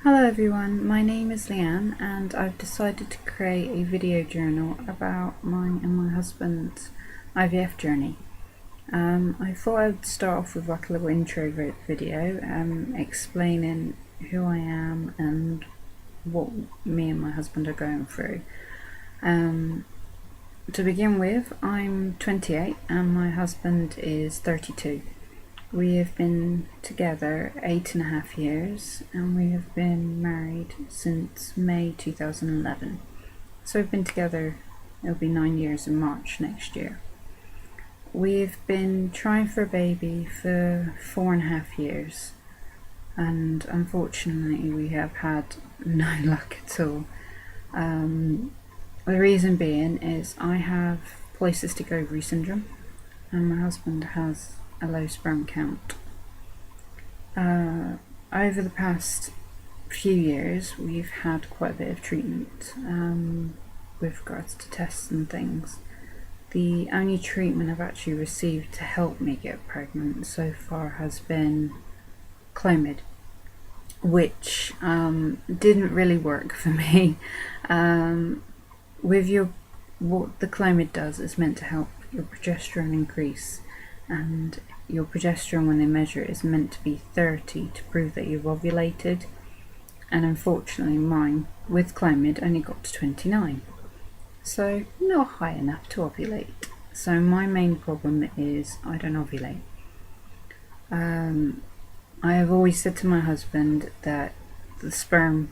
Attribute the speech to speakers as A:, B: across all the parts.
A: Hello everyone, my name is Leanne and I've decided to create a video journal about mine and my husband's IVF journey. I thought I'd start off with like a little intro video explaining who I am and what me and my husband are going through. To begin with, I'm 28 and my husband is 32. We have been together 8.5 years and we have been married since May 2011. So we've been together, it'll be 9 years in March next year. We've been trying for a baby for 4.5 years and unfortunately we have had no luck at all. The reason being is I have polycystic ovary syndrome and my husband has a low sperm count. Over the past few years we've had quite a bit of treatment with regards to tests and things. The only treatment I've actually received to help me get pregnant so far has been Clomid, which didn't really work for me. What the Clomid does is meant to help your progesterone increase, and your progesterone when they measure it is meant to be 30 to prove that you've ovulated, and unfortunately mine with Clomid only got to 29, so not high enough to ovulate. So my main problem is I don't ovulate. I have always said to my husband that the sperm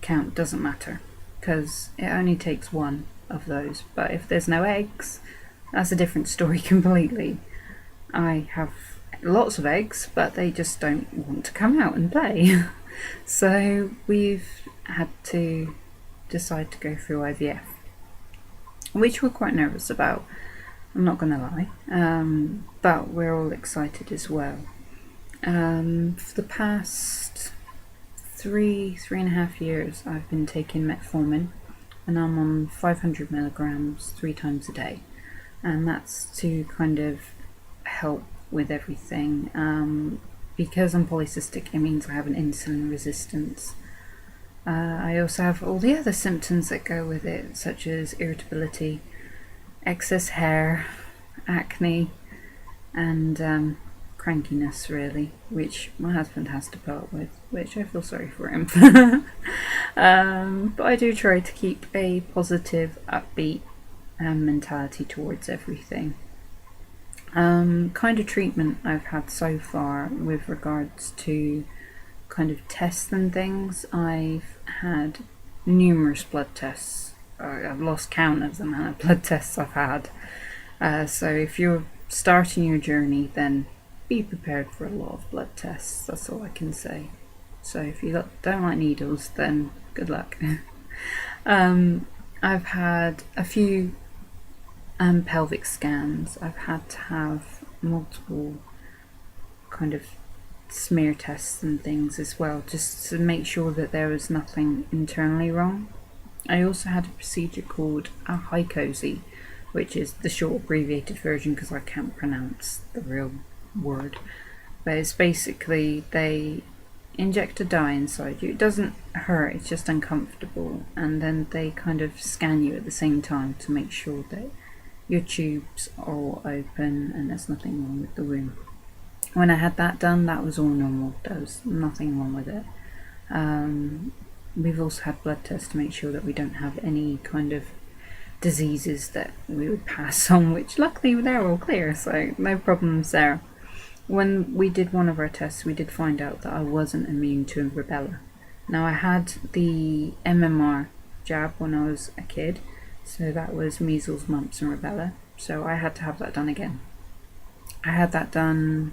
A: count doesn't matter because it only takes one of those, but if there's no eggs, that's a different story completely. I have lots of eggs, but they just don't want to come out and play. So we've had to decide to go through IVF, which we're quite nervous about, I'm not gonna lie, but we're all excited as well. For the past 3.5 years I've been taking metformin and I'm on 500 milligrams 3 times a day, and that's to kind of help with everything. Because I'm polycystic, it means I have an insulin resistance. I also have all the other symptoms that go with it, such as irritability, excess hair, acne, and crankiness really, which my husband has to put up with, which I feel sorry for him. But I do try to keep a positive, upbeat mentality towards everything. Kind of treatment I've had so far with regards to kind of tests and things, I've had numerous blood tests. I've lost count of the amount of blood tests I've had. So if you're starting your journey, then be prepared for a lot of blood tests, that's all I can say. So if you don't like needles, then good luck. I've had a few pelvic scans. I've had to have multiple kind of smear tests and things as well, just to make sure that there was nothing internally wrong. I also had a procedure called a hycosi, which is the short abbreviated version because I can't pronounce the real word, but it's basically they inject a dye inside you. It doesn't hurt, it's just uncomfortable, and then they kind of scan you at the same time to make sure that your tubes are all open and there's nothing wrong with the womb. When I had that done, that was all normal, there was nothing wrong with it. We've also had blood tests to make sure that we don't have any kind of diseases that we would pass on, which luckily they're all clear, so no problems there. When we did one of our tests, we did find out that I wasn't immune to rubella. Now I had the MMR jab when I was a kid, so that was measles, mumps and rubella, so I had to have that done again. I had that done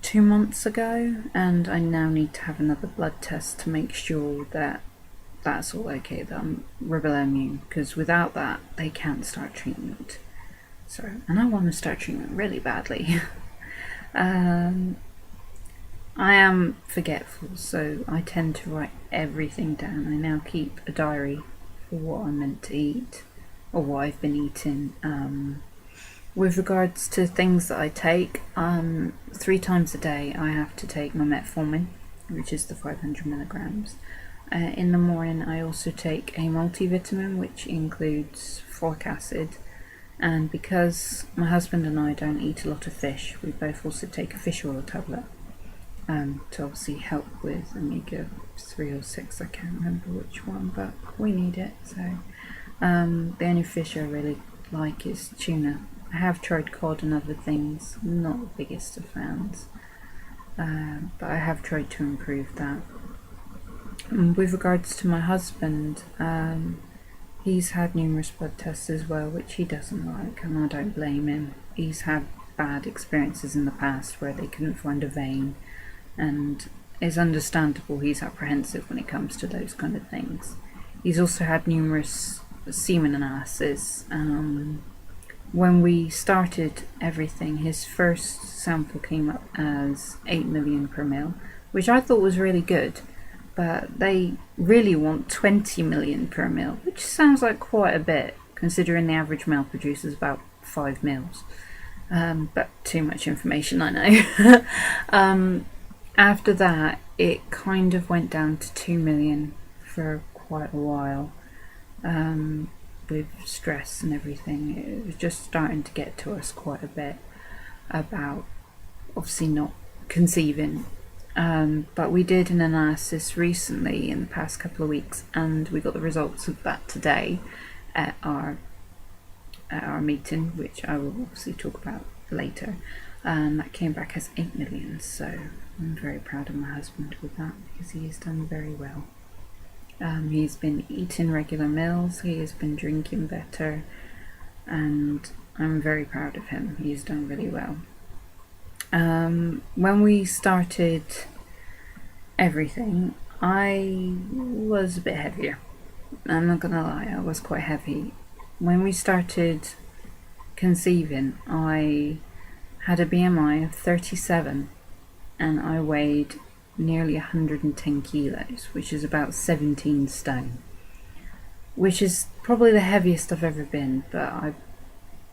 A: 2 months ago and I now need to have another blood test to make sure that that's all okay, that I'm rubella immune, because without that they can't start treatment. So, and I want to start treatment really badly. I am forgetful, so I tend to write everything down. I now keep a diary for what I'm meant to eat or what I've been eating. With regards to things that I take, 3 times a day I have to take my metformin, which is the 500 milligrams. In the morning I also take a multivitamin, which includes folic acid, and because my husband and I don't eat a lot of fish, we both also take a fish oil tablet to obviously help with omega-3 or 6, I can't remember which one, but we need it. So the only fish I really like is tuna. I have tried cod and other things, not the biggest of fans, but I have tried to improve that. With regards to my husband, he's had numerous blood tests as well, which he doesn't like, and I don't blame him. He's had bad experiences in the past where they couldn't find a vein, and it's understandable he's apprehensive when it comes to those kind of things. He's also had numerous semen analysis. When we started everything, his first sample came up as 8 million per mil, which I thought was really good, but they really want 20 million per mil, which sounds like quite a bit considering the average male produces about 5 mils. But too much information, I know. After that, it kind of went down to 2 million for quite a while. With stress and everything, it was just starting to get to us quite a bit about obviously not conceiving. But we did an analysis recently in the past couple of weeks, and we got the results of that today at our meeting, which I will obviously talk about later. That came back as 8 million, so I'm very proud of my husband with that, because he has done very well. He's been eating regular meals, he has been drinking better, and I'm very proud of him. He's done really well. When we started everything, I was a bit heavier. I'm not gonna lie, I was quite heavy. When we started conceiving, I had a BMI of 37 and I weighed nearly 110 kilos, which is about 17 stone, which is probably the heaviest I've ever been. But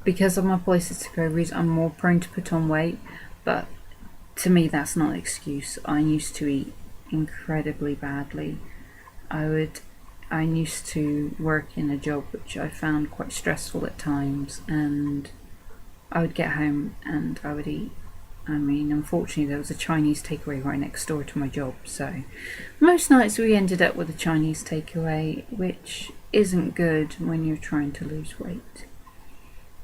A: because of my polycystic ovaries, I'm more prone to put on weight, but to me that's not an excuse. I used to eat incredibly badly. I used to work in a job which I found quite stressful at times, and I would get home and I would eat. Unfortunately there was a Chinese takeaway right next door to my job, so most nights we ended up with a Chinese takeaway, which isn't good when you're trying to lose weight.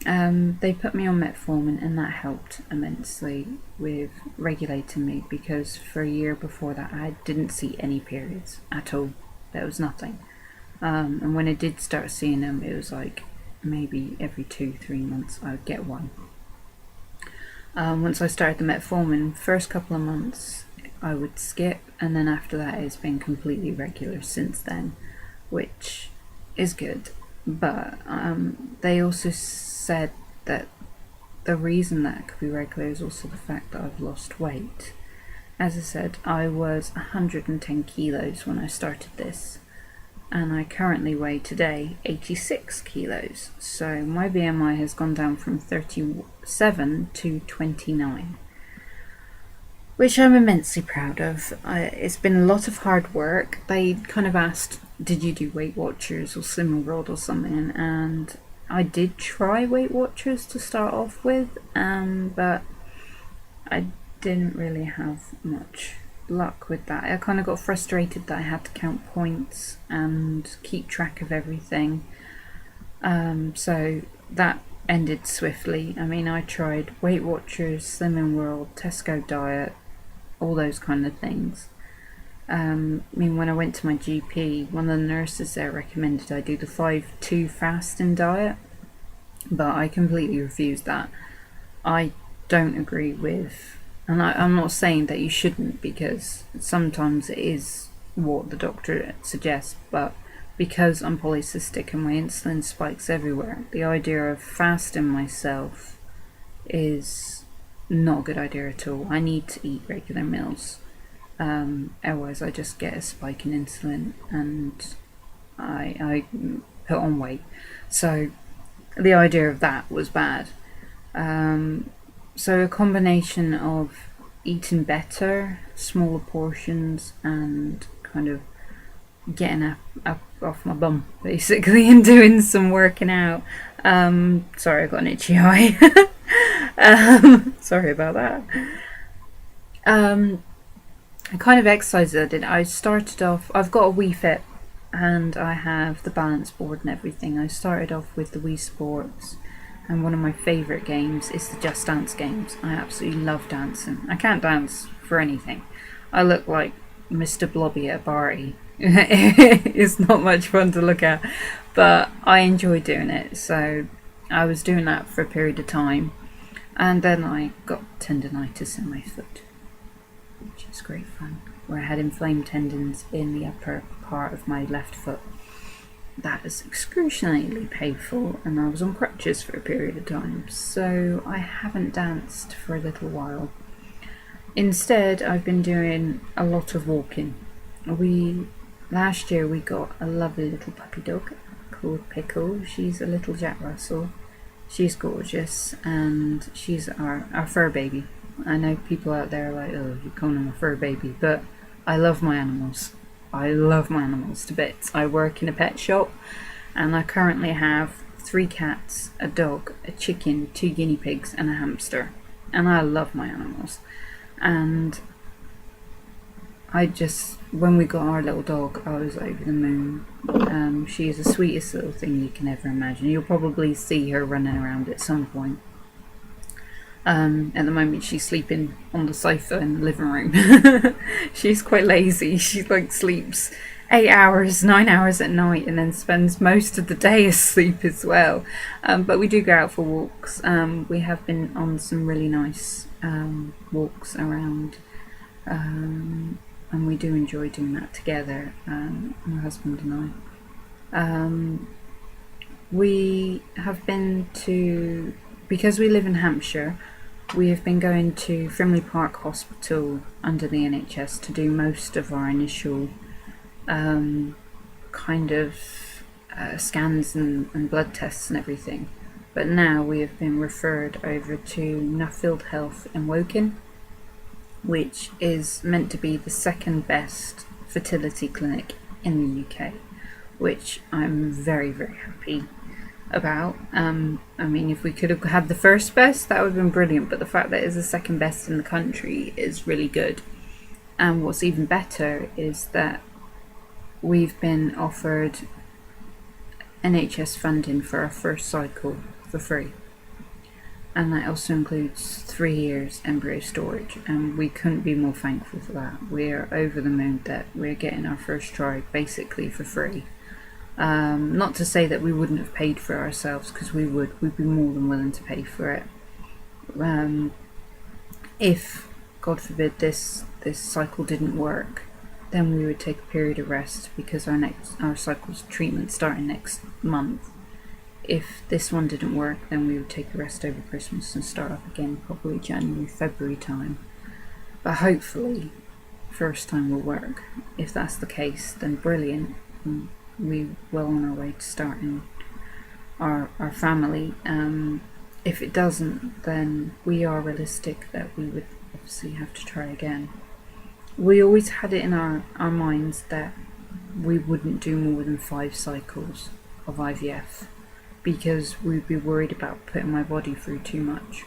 A: They put me on metformin, and that helped immensely with regulating me, because for a year before that I didn't see any periods at all. There was nothing. And when I did start seeing them, it was like maybe every 2-3 months I would get one. Once I started the metformin, first couple of months I would skip, and then after that it's been completely regular since then, which is good. But they also said that the reason that it could be regular is also the fact that I've lost weight. As I said, I was 110 kilos when I started this, and I currently weigh today 86 kilos. So my BMI has gone down from 37 to 29, which I'm immensely proud of. It's been a lot of hard work. They kind of asked, did you do Weight Watchers or Slimming World or something? And I did try Weight Watchers to start off with, but I didn't really have much luck with that. I kind of got frustrated that I had to count points and keep track of everything. So that ended swiftly. I tried Weight Watchers, Slimming World, Tesco Diet, all those kind of things. When I went to my GP, one of the nurses there recommended I do the 5-2 fasting diet, but I completely refused that. I don't agree with, and I'm not saying that you shouldn't, because sometimes it is what the doctor suggests, but because I'm polycystic and my insulin spikes everywhere, the idea of fasting myself is not a good idea at all. I need to eat regular meals. Otherwise I just get a spike in insulin and I put on weight. So the idea of that was bad. So a combination of eating better, smaller portions, and kind of getting up off my bum basically and doing some working out. Sorry, I got an itchy eye. Sorry about that. The kind of exercises I did, I started off, I've got a Wii Fit and I have the balance board and everything. I started off with the Wii Sports, and one of my favourite games is the Just Dance games. I absolutely love dancing. I can't dance for anything. I look like Mr. Blobby at a party. It's not much fun to look at, but I enjoy doing it. So I was doing that for a period of time, and then I got tendonitis in my foot, which is great fun, where I had inflamed tendons in the upper part of my left foot. That is excruciatingly painful, and I was on crutches for a period of time, so I haven't danced for a little while. Instead, I've been doing a lot of walking. Last year we got a lovely little puppy dog called Pickle. She's a little Jack Russell. She's gorgeous, and she's our fur baby. I know people out there are like, oh, you're calling them a fur baby, but I love my animals. I love my animals to bits. I work in a pet shop, and I currently have 3 cats, a dog, a chicken, 2 guinea pigs, and a hamster. And I love my animals. And when we got our little dog, I was over the moon. She is the sweetest little thing you can ever imagine. You'll probably see her running around at some point. At the moment she's sleeping on the sofa in the living room. She's quite lazy. She sleeps 8 hours, 9 hours at night, and then spends most of the day asleep as well. But we do go out for walks. We have been on some really nice walks around, and we do enjoy doing that together, my husband and I. We have been to, because we live in Hampshire, we have been going to Frimley Park Hospital under the NHS to do most of our initial scans and blood tests and everything. But now we have been referred over to Nuffield Health in Woking, which is meant to be the second best fertility clinic in the UK, which I'm very, very happy about. I mean, if we could have had the first best, that would have been brilliant, but the fact that it's the second best in the country is really good. And what's even better is that we've been offered NHS funding for our first cycle for free, and that also includes 3 years embryo storage, and we couldn't be more thankful for that. We're over the moon that we're getting our first try basically for free. Not to say that we wouldn't have paid for it ourselves, because we'd be more than willing to pay for it. If, God forbid, this cycle didn't work, then we would take a period of rest, because our cycle's treatment starting next month. If this one didn't work, then we would take a rest over Christmas and start up again probably January, February time. But hopefully, first time will work. If that's the case, then brilliant. We're well on our way to starting our family. If it doesn't, then we are realistic that we would obviously have to try again. We always had it in our minds that we wouldn't do more than 5 cycles of IVF, because we'd be worried about putting my body through too much,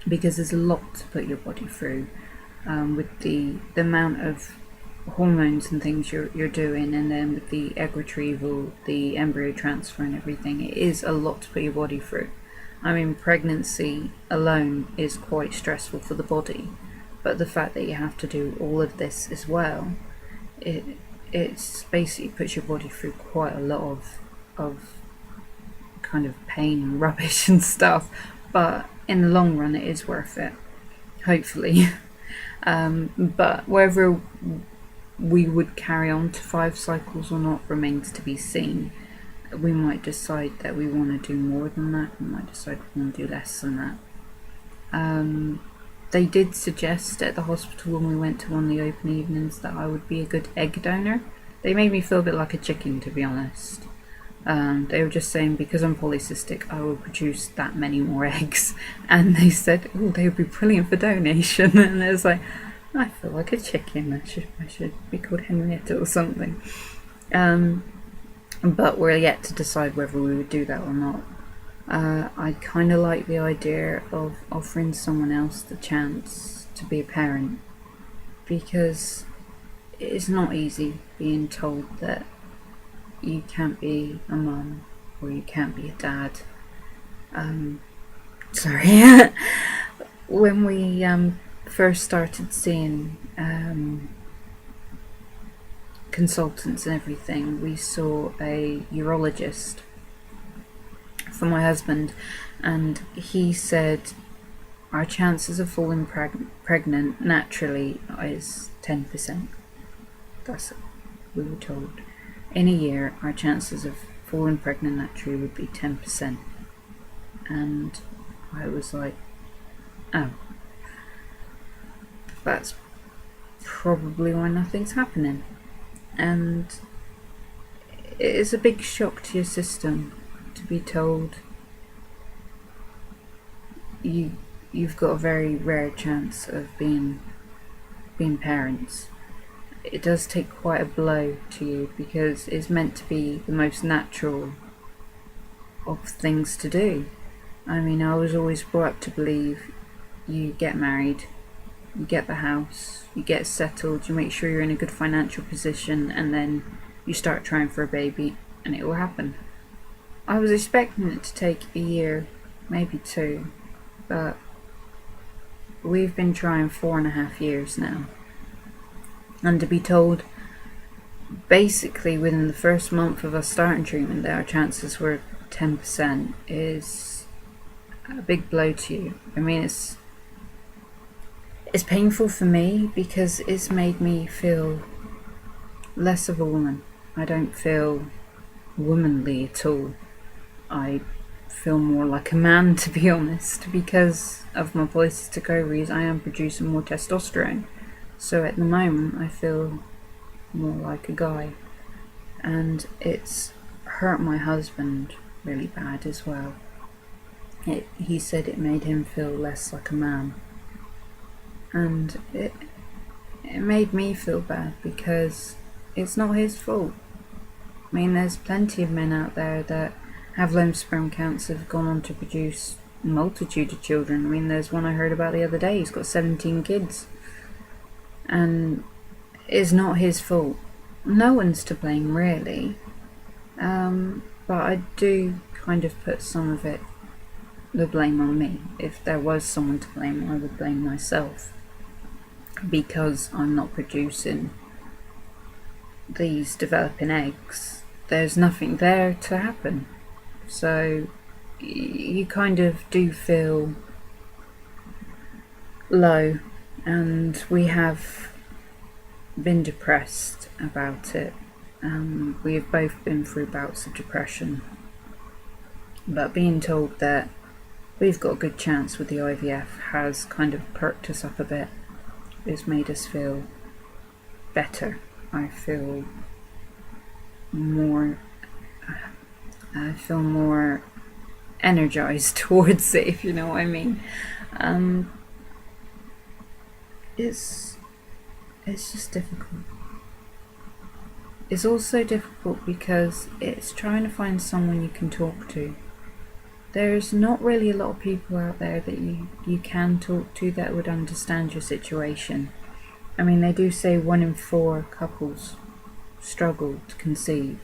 A: because there's a lot to put your body through, with the amount of hormones and things you're doing, and then with the egg retrieval, the embryo transfer and everything. It is a lot to put your body through. I mean, pregnancy alone is quite stressful for the body, but the fact that you have to do all of this as well, it's basically puts your body through quite a lot of kind of pain and rubbish and stuff, but in the long run it is worth it, hopefully. But whether we would carry on to 5 cycles or not remains to be seen. We might decide that we want to do more than that, we might decide we want to do less than that. They did suggest at the hospital when we went to one of the open evenings that I would be a good egg donor. They made me feel a bit like a chicken, to be honest. They were just saying because I'm polycystic, I will produce that many more eggs. And they said, oh, they would be brilliant for donation. And it was like, I feel like a chicken. I should be called Henrietta or something. But we're yet to decide whether we would do that or not. I kind of like the idea of offering someone else the chance to be a parent, because it's not easy being told that you can't be a mum or you can't be a dad. Sorry. When we first started seeing consultants and everything, we saw a urologist for my husband, and he said our chances of falling pregnant naturally is 10%. That's it. We were told in a year our chances of falling pregnant naturally would be 10%. And I was like, oh, that's probably why nothing's happening. And it is a big shock to your system to be told you've got a very rare chance of being parents. It does take quite a blow to you, because it's meant to be the most natural of things to do. I mean, I was always brought up to believe you get married, you get the house, you get settled, you make sure you're in a good financial position, and then you start trying for a baby and it will happen. I was expecting it to take a year, maybe 2, but we've been trying 4.5 years now. And to be told basically within the first month of us starting treatment that our chances were 10% is a big blow to you. I mean, it's painful for me because it's made me feel less of a woman. I don't feel womanly at all. I feel more like a man, to be honest, because of my polycystic ovaries. I am producing more testosterone, so at the moment I feel more like a guy, and it's hurt my husband really bad as well. He said it made him feel less like a man, and it made me feel bad because it's not his fault. I mean, there's plenty of men out there that have low sperm counts, have gone on to produce a multitude of children. I mean, there's one I heard about the other day, he's got 17 kids. And it's not his fault. No one's to blame, really. But I do kind of put some of the blame on me. If there was someone to blame, I would blame myself, because I'm not producing these developing eggs. There's nothing there to happen. So you kind of do feel low, and we have been depressed about it. We have both been through bouts of depression, but being told that we've got a good chance with the IVF has kind of perked us up a bit. It's made us feel better. I feel more energized towards it, if you know what I mean. It's just difficult. It's also difficult because it's trying to find someone you can talk to. There's not really a lot of people out there that you can talk to that would understand your situation. I mean, they do say 1 in 4 couples struggle to conceive,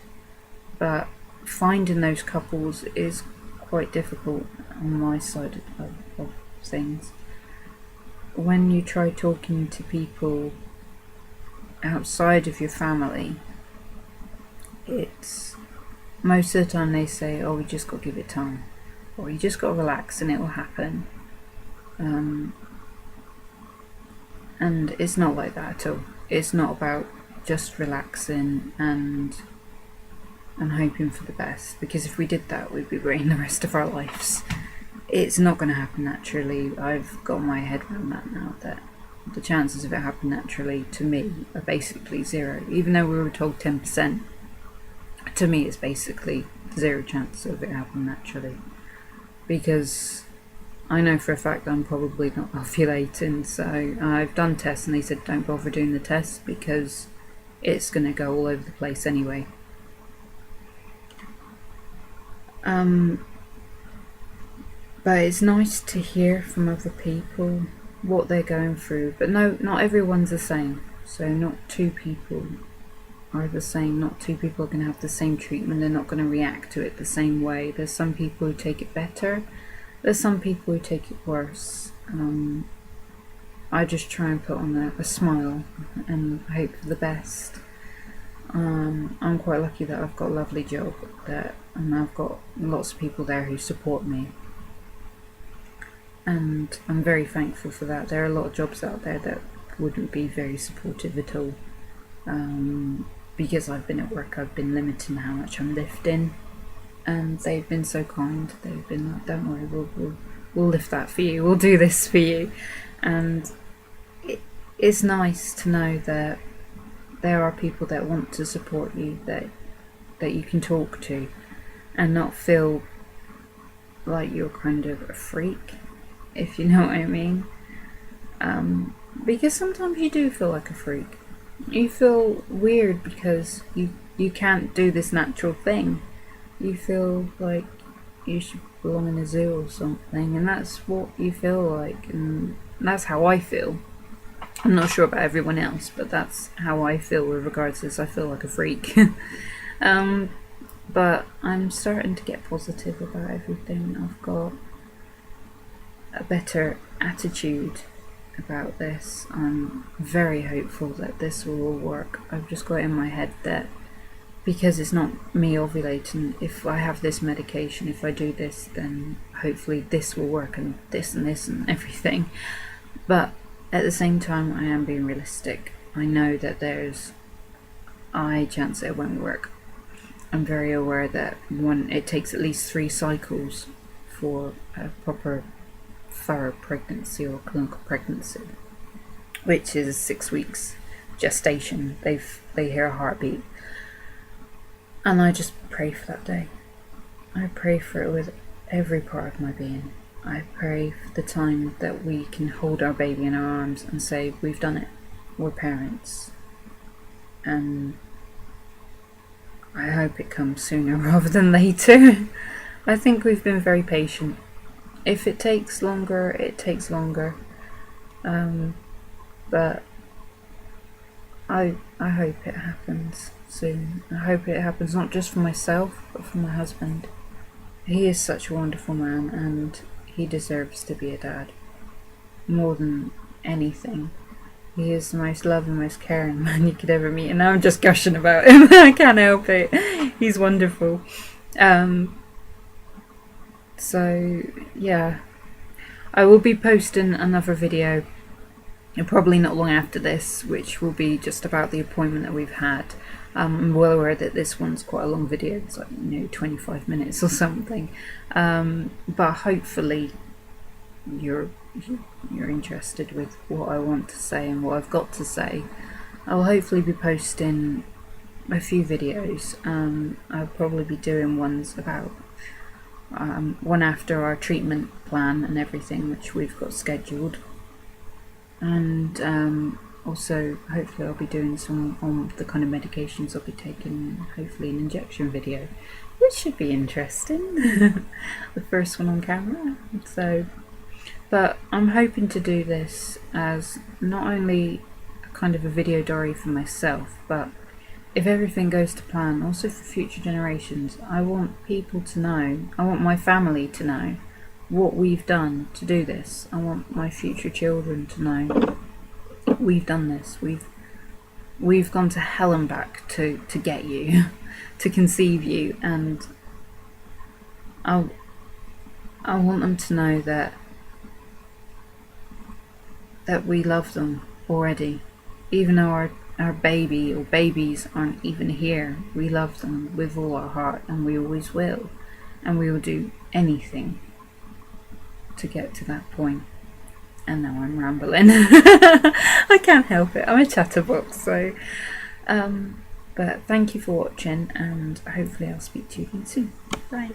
A: but finding those couples is quite difficult on my side of things. When you try talking to people outside of your family, it's most of the time they say, oh, we just got to give it time, or you just got to relax and it will happen. And it's not like that at all. It's not about just relaxing and hoping for the best, because if we did that, we'd be waiting the rest of our lives. It's not going to happen naturally. I've got my head around that now, that the chances of it happening naturally to me are basically 0, even though we were told 10%. to me it's basically zero chance of it happening naturally, because I know for a fact I'm probably not ovulating. So I've done tests and they said don't bother doing the tests because it's going to go all over the place anyway. But it's nice to hear from other people what they're going through. But no, not everyone's the same. So not two people are the same. Not two people are going to have the same treatment. They're not going to react to it the same way. There's some people who take it better. There's some people who take it worse. I just try and put on a smile and hope for the best. I'm quite lucky that I've got a lovely job and I've got lots of people there who support me. And I'm very thankful for that. There are a lot of jobs out there that wouldn't be very supportive at all. Because I've been at work, I've been limiting how much I'm lifting, and they've been so kind. They've been like, don't worry, we'll lift that for you, we'll do this for you. And it's nice to know that there are people that want to support you, that you can talk to and not feel like you're kind of a freak, if you know what I mean. Because sometimes you do feel like a freak. You feel weird because you can't do this natural thing. You feel like you should belong in a zoo or something, and that's what you feel like, and that's how I feel. I'm not sure about everyone else, but that's how I feel with regards to this. I feel like a freak. But I'm starting to get positive about everything. I've got a better attitude about this. I'm very hopeful that this will all work. I've just got in my head that because it's not me ovulating, if I have this medication, if I do this, then hopefully this will work, and this and everything. But at the same time, I am being realistic. I know that there's a high chance it won't work. I'm very aware that it takes at least 3 cycles for a proper thorough pregnancy or clinical pregnancy, which is 6 weeks gestation. They hear a heartbeat, and I just pray for that day. I pray for it with every part of my being. I pray for the time that we can hold our baby in our arms and say, we've done it, we're parents. And I hope it comes sooner rather than later. I think we've been very patient. If it takes longer, it takes longer. But I hope it happens soon. I hope it happens not just for myself, but for my husband. He is such a wonderful man, and he deserves to be a dad more than anything. He is the most loving, most caring man you could ever meet, and now I'm just gushing about him. I can't help it. He's wonderful. So yeah, I will be posting another video, and probably not long after this, which will be just about the appointment that we've had. I'm well aware that this one's quite a long video. It's like 25 minutes or something. But hopefully you're interested with what I want to say and what I've got to say. I'll hopefully be posting a few videos. I'll probably be doing ones about one after our treatment plan and everything, which we've got scheduled, and also hopefully I'll be doing some on the kind of medications I'll be taking, hopefully an injection video, which should be interesting. The first one on camera. But I'm hoping to do this as not only kind of a video diary for myself, but if everything goes to plan, also for future generations. I want people to know, I want my family to know what we've done to do this. I want my future children to know we've done this. We've gone to hell and back to get you, to conceive you, and I want them to know that we love them already, even though our baby or babies aren't even here. We love them with all our heart, and we always will, and we will do anything to get to that point. And now I'm rambling. I can't help it. I'm a chatterbox. So But thank you for watching, and hopefully I'll speak to you again soon. Bye.